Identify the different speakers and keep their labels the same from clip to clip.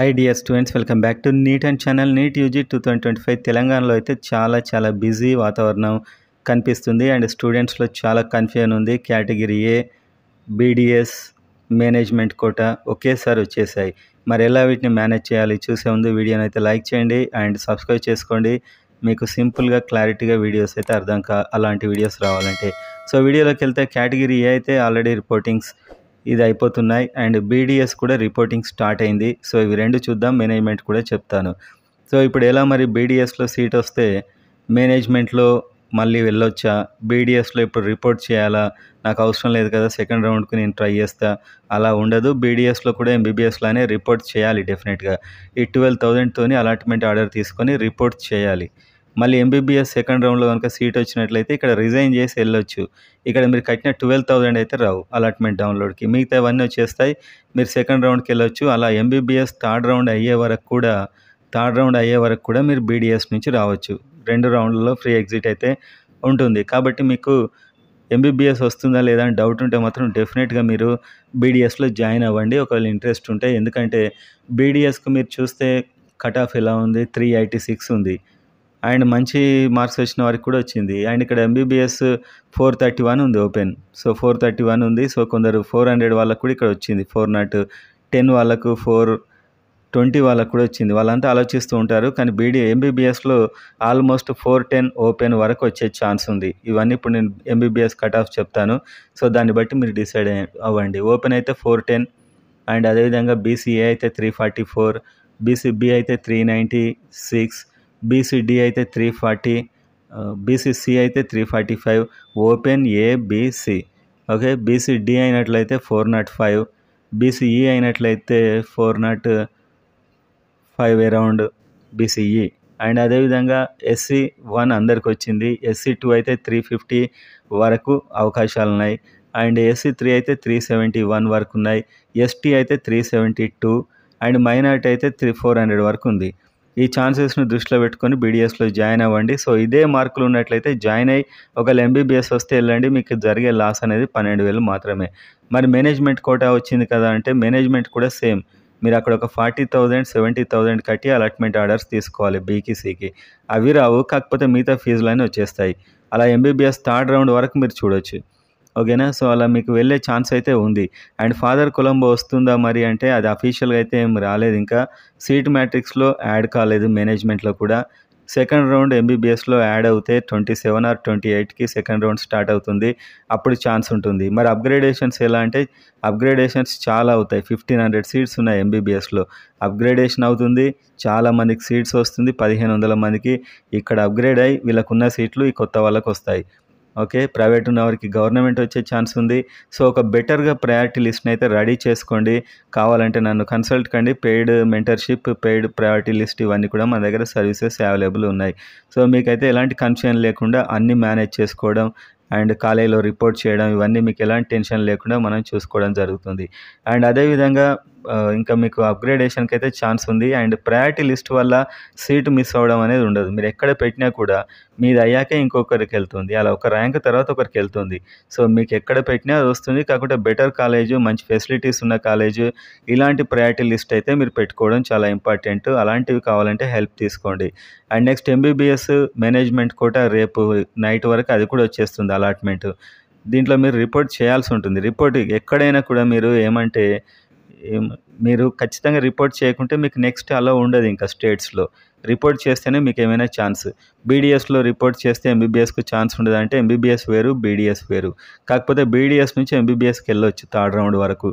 Speaker 1: High dear students, welcome back to NEET and channel. NEET UG 2025 తెలంగాణలో అయితే చాలా busy వాతావరణం కనిపిస్తుంది అండ్ స్టూడెంట్స్లో చాలా కన్ఫ్యూజన్ ఉంది. Category A, BDS, management quota ఒకేసారి వచ్చేసాయి. మరి ఎలా వీటిని మేనేజ్ చేయాలి చూసే ముందు వీడియోని అయితే లైక్ చేయండి అండ్ సబ్స్క్రైబ్ చేసుకోండి. మీకు సింపుల్గా క్లారిటీగా వీడియోస్ అయితే అలాంటి వీడియోస్ రావాలంటే. సో వీడియోలోకి వెళ్తే కేటగిరీ ఏ అయితే ఆల్రెడీ రిపోర్టింగ్స్ ఇది అయిపోతున్నాయి అండ్ బీడీఎస్ కూడా రిపోర్టింగ్ స్టార్ట్ అయింది. సో ఇవి రెండు చూద్దాం, మేనేజ్మెంట్ కూడా చెప్తాను. సో ఇప్పుడు ఎలా మరి బీడీఎస్లో సీట్ వస్తే మేనేజ్మెంట్లో మళ్ళీ వెళ్ళొచ్చా, బీడీఎస్లో ఇప్పుడు రిపోర్ట్ చేయాలా, నాకు అవసరం లేదు కదా సెకండ్ రౌండ్కి నేను ట్రై చేస్తా, అలా ఉండదు. బీడీఎస్లో కూడా ఎంబీబీఎస్లానే రిపోర్ట్ చేయాలి డెఫినెట్గా. ఈ 12,000తోని అలాట్మెంట్ ఆర్డర్ తీసుకొని రిపోర్ట్ చేయాలి. మళ్ళీ ఎంబీబీఎస్ సెకండ్ రౌండ్లో కనుక సీట్ వచ్చినట్లయితే ఇక్కడ రిజైన్ చేసి వెళ్ళొచ్చు. ఇక్కడ మీరు కట్టిన 12,000 అయితే రావు అలాట్మెంట్ డౌన్లోడ్కి, మిగతా అవన్నీ వచ్చేస్తాయి. మీరు సెకండ్ రౌండ్కి వెళ్ళొచ్చు. అలా ఎంబీబీఎస్ థర్డ్ రౌండ్ అయ్యే వరకు కూడా మీరు బీడీఎస్ నుంచి రావచ్చు. 2 రౌండ్లలో ఫ్రీ ఎగ్జిట్ అయితే ఉంటుంది. కాబట్టి మీకు ఎంబీబీఎస్ వస్తుందా లేదా అని డౌట్ ఉంటే మాత్రం డెఫినెట్గా మీరు బీడీఎస్లో జాయిన్ అవ్వండి ఒకవేళ ఇంట్రెస్ట్ ఉంటే. ఎందుకంటే బీడీఎస్కు మీరు చూస్తే కట్ ఆఫ్ ఎలా ఉంది, 386 ఉంది అండ్ మంచి మార్క్స్ వచ్చిన వారికి కూడా వచ్చింది. అండ్ ఇక్కడ ఎంబీబీఎస్ 431 ఉంది ఓపెన్. సో 431 ఉంది. సో కొందరు 400 వాళ్ళకు కూడా ఇక్కడ వచ్చింది, 410 వాళ్ళకు, 420 వాళ్ళకు కూడా వచ్చింది. వాళ్ళంతా ఆలోచిస్తూ ఉంటారు. కానీ ఎంబీబీఎస్లో ఆల్మోస్ట్ 410 ఓపెన్ వరకు వచ్చే ఛాన్స్ ఉంది. ఇవన్నీ ఇప్పుడు నేను ఎంబీబీఎస్ కట్ ఆఫ్ చెప్తాను. సో దాన్ని బట్టి మీరు డిసైడ్ అవ్వండి. ఓపెన్ అయితే 410 అండ్ అదేవిధంగా బీసీఏ అయితే 344, బీసీబీ అయితే 396, బీసీడీ అయితే 340, బీసీసీ అయితే 345, ఓపెన్ ఏబిసి. ఓకే, బీసీడీ అయినట్లయితే 405, బీసీఈ అయినట్లయితే 405 అరౌండ్ బీసీఈ. అండ్ అదేవిధంగా SC1 అందరికి వచ్చింది. SC2 అయితే 350 వరకు అవకాశాలు ఉన్నాయి అండ్ SC3 అయితే 371 వరకు ఉన్నాయి. ST అయితే 372 అండ్ మైనార్టీ అయితే 400 వరకు ఉంది. ఈ ఛాన్సెస్ను దృష్టిలో పెట్టుకొని బీడీఎస్లో జాయిన్ అవ్వండి. సో ఇదే మార్కులు ఉన్నట్లయితే జాయిన్ అయ్యి ఒకవేళ ఎంబీబీఎస్ వస్తే వెళ్ళండి. మీకు జరిగే లాస్ అనేది 12,000 మాత్రమే. మరి మేనేజ్మెంట్ కోటా వచ్చింది కదా అంటే మేనేజ్మెంట్ కూడా సేమ్. మీరు అక్కడ ఒక 40,000 70,000 కట్టి అలాట్మెంట్ ఆర్డర్స్ తీసుకోవాలి బీకి సికి. అవి రావు, కాకపోతే మిగతా ఫీజులన్నీ వచ్చేస్తాయి. అలా ఎంబీబీఎస్ థర్డ్ రౌండ్ వరకు మీరు చూడొచ్చు. ఓకేనా. సో అలా మీకు వెళ్ళే ఛాన్స్ అయితే ఉంది. అండ్ ఫాదర్ కొలంబో వస్తుందా మరి అంటే అది అఫీషియల్గా అయితే ఏం రాలేదు, ఇంకా సీట్ మ్యాట్రిక్స్లో యాడ్ కాలేదు. మేనేజ్మెంట్లో కూడా సెకండ్ రౌండ్ ఎంబీబీఎస్లో యాడ్ అవుతే 27 or 28కి సెకండ్ రౌండ్ స్టార్ట్ అవుతుంది. అప్పుడు ఛాన్స్ ఉంటుంది. మరి అప్గ్రేడేషన్స్ ఎలా అంటే అప్గ్రేడేషన్స్ చాలా అవుతాయి. 1,500 సీట్స్ ఉన్నాయి ఎంబీబీఎస్లో. అప్గ్రేడేషన్ అవుతుంది, చాలా మందికి సీట్స్ వస్తుంది, 1,500 మందికి ఇక్కడ అప్గ్రేడ్ అయ్యి వీళ్ళకున్న సీట్లు ఈ కొత్త వాళ్ళకు వస్తాయి. ఓకే, ప్రైవేట్ ఉన్న వారికి గవర్నమెంట్ వచ్చే ఛాన్స్ ఉంది. సో ఒక బెటర్గా ప్రయారిటీ లిస్ట్ని అయితే రెడీ చేసుకోండి. కావాలంటే నన్ను కన్సల్ట్ కండి. Paid mentorship, paid priority list ఇవన్నీ కూడా మన దగ్గర సర్వీసెస్ అవైలబుల్ ఉన్నాయి. సో మీకైతే ఎలాంటి కన్ఫ్యూజన్ లేకుండా అన్నీ మేనేజ్ చేసుకోవడం అండ్ కాలేజీలో రిపోర్ట్ చేయడం ఇవన్నీ మీకు ఎలాంటి టెన్షన్ లేకుండా మనం చూసుకోవడం జరుగుతుంది. అండ్ అదేవిధంగా ఇంకా మీకు అప్గ్రేడేషన్కి అయితే ఛాన్స్ ఉంది. అండ్ ప్రయారిటీ లిస్ట్ వల్ల సీటు మిస్ అవ్వడం అనేది ఉండదు. మీరు ఎక్కడ పెట్టినా కూడా మీది అయ్యాకే ఇంకొకరికి వెళ్తుంది. అలా ఒక ర్యాంక్ తర్వాత ఒకరికి వెళ్తుంది. సో మీకు ఎక్కడ పెట్టినా అది వస్తుంది. కాకపోతే బెటర్ కాలేజు, మంచి ఫెసిలిటీస్ ఉన్న కాలేజు, ఇలాంటి ప్రయారిటీ లిస్ట్ అయితే మీరు పెట్టుకోవడం చాలా ఇంపార్టెంట్. అలాంటివి కావాలంటే హెల్ప్ తీసుకోండి. And next MBBS management quota రేపు నైట్ వరకు అది కూడా వచ్చేస్తుంది అలాట్మెంట్. దీంట్లో మీరు రిపోర్ట్ చేయాల్సి ఉంటుంది. రిపోర్ట్ ఎక్కడైనా కూడా మీరు ఖచ్చితంగా రిపోర్ట్ చేయకుంటే మీకు నెక్స్ట్ అలా ఉండదు. ఇంకా స్టేట్స్లో రిపోర్ట్ చేస్తేనే మీకు ఏమైనా ఛాన్స్. బీడీఎస్లో రిపోర్ట్ చేస్తే ఎంబీబీఎస్కు ఛాన్స్ ఉండదు అంటే ఎంబీబీఎస్ వేరు, బీడీఎస్ వేరు. కాకపోతే బీడీఎస్ నుంచి ఎంబీబీఎస్కి వెళ్ళొచ్చు థర్డ్ రౌండ్ వరకు.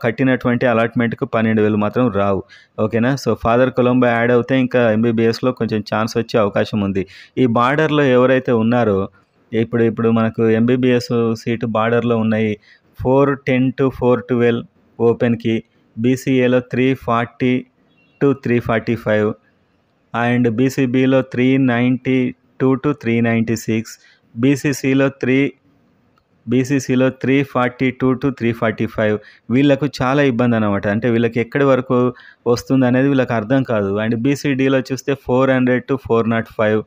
Speaker 1: కట్టినటువంటి అలాట్మెంట్కు 12,000 మాత్రం రావు. ఓకేనా. సో ఫాదర్ కొలంబో యాడ్ అవుతే ఇంకా ఎంబీబీఎస్లో కొంచెం ఛాన్స్ వచ్చే అవకాశం ఉంది. ఈ బార్డర్లో ఎవరైతే ఉన్నారో ఇప్పుడు మనకు ఎంబీబీఎస్ సీటు బార్డర్లో ఉన్నాయి. 410 to 412 ఓపెన్కి, బీసీఏలో 340 to 345 అండ్ బీసీబీలో 392 to 396, బీసీసీలో 342 to 345. వీళ్ళకు చాలా ఇబ్బంది అనమాట. అంటే వీళ్ళకి ఎక్కడి వరకు వస్తుంది అనేది వీళ్ళకి అర్థం కాదు. అండ్ బీసీడీలో చూస్తే 400 to 405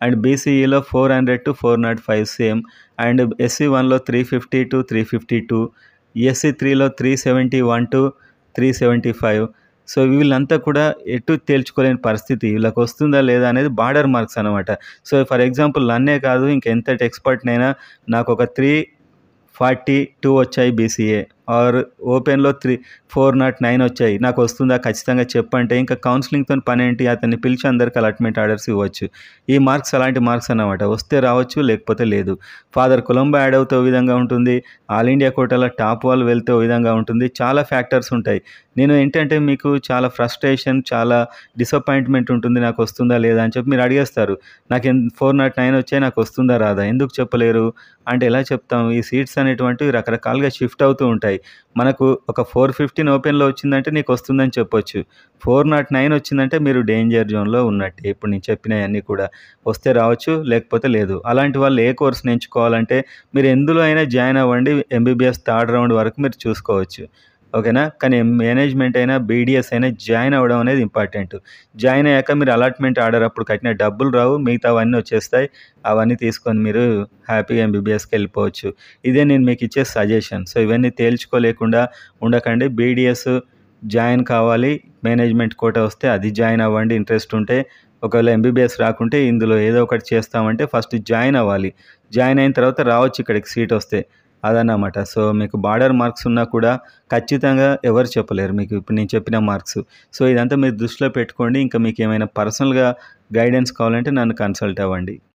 Speaker 1: అండ్ బీసీఈలో 400 to 405 సేమ్. అండ్ SC1లో 350 to 352, SC3లో 371 to 375, సో వీళ్ళంతా కూడా ఎటు తేల్చుకోలేని పరిస్థితి. వీళ్ళకొస్తుందా లేదా అనేది బార్డర్ మార్క్స్ అనమాట. సో ఫర్ ఎగ్జాంపుల్ నన్నే కాదు ఇంకెంతటి ఎక్స్‌పర్ట్‌నైనా నాకొక 342 వచ్చాయి బీసీఏ ఆర్ ఓపెన్‌లో 409 వచ్చాయి. నాకొస్తుందా ఖచ్చితంగా చెప్పంటే ఇంకా కౌన్సెలింగ్‌తోని పనేంటి? అతన్ని పిలిచి అందరికి అలాట్‌మెంట్ ఆర్డర్స్ ఇవ్వచ్చు. ఈ మార్క్స్ అలాంటి మార్క్స్ అన్నమాట. వస్తే రావచ్చు లేకపోతే లేదు. ఫాదర్ కొలంబో యాడ్ అవుతే ఓ విధంగా ఉంటుంది. ఆల్ ఇండియా కోటాలో టాప్ వాళ్ళు వెళ్తే ఓ విధంగా ఉంటుంది. చాలా ఫ్యాక్టర్స్ ఉంటాయి. నేను ఏంటంటే మీకు చాలా ఫ్రస్ట్రేషన్, చాలా డిసప్పాయింట్‌మెంట్ ఉంటుంది. నాకొస్తుందా లేదా అని చెప్పి మీరు అడిగేస్తారు. 409 వచ్చాయి నాకొస్తుందా రాదా? ఎందుకు చెప్పలేరు? అంటే ఎలా చెప్తాం? ఈ సీట్స్ అనేటువంటివి రకరకాలుగా షిఫ్ట్ అవుతూ ఉంటాయి. మనకు ఒక 415 ఓపెన్‌లో వచ్చిందంటే నీకొస్తుందని చెప్పొచ్చు. 409 వచ్చిందంటే మీరు డేంజర్ జోన్‌లో ఉన్నట్టే. ఇప్పుడు నేను చెప్పినయన్నీ కూడా. వస్తే రావచ్చు లేకపోతే లేదు. అలాంటి వాళ్ళు ఏ కోర్స్‌ని ఎంచుకోవాలంటే మీరు ఎందులో అయినా జాయిన్ అవ్వండి. ఎంబీబీఎస్ థర్డ్ రౌండ్ వరకు మీరు చూసుకోవచ్చు. ఓకేనా? కానీ మేనేజ్మెంట్ అయినా, బీడీఎస్ అయినా జాయిన్ అవ్వడం అనేది ఇంపార్టెంట్. జాయిన్ అయ్యాక మీరు అలాట్‌మెంట్ ఆర్డర్ అప్పుడు కట్టిన డబ్బులు రావు. మిగతావన్నీ వచ్చేస్తాయి. అవన్నీ తీసుకొని మీరు హ్యాపీగా ఎంబీబీఎస్‌కెళ్ళిపోవచ్చు. ఇదే నేను మీకిచ్చే సజెషన్. సో ఇవన్నీ తేల్చుకోలేకుండా ఉండకండి. బీడీఎస్ జాయిన్ కావాలి. మేనేజ్మెంట్ కోటా వస్తే అది జాయిన్ అవ్వండి ఇంట్రెస్ట్ ఉంటే. ఒకవేళ ఎంబీబీఎస్ రాకుంటే ఇందులో ఏదో ఒకటి చేస్తామంటే ఫస్ట్ జాయిన్ అవ్వాలి. జాయిన్ అయిన తర్వాత రావచ్చు ఇక్కడికి సీటొస్తే. అదన్నమాట. సో మీకు బార్డర్ మార్క్స్ ఉన్నా కూడా ఖచ్చితంగా ఎవరు చెప్పలేరు మీకు ఇప్పుడు నేను చెప్పిన మార్క్స్. సో ఇదంతా మీరు దృష్టిలో పెట్టుకోండి. ఇంకా మీకేమైనా పర్సనల్‌గా గైడెన్స్ కావాలంటే నన్ను కన్సల్ట్ అవ్వండి.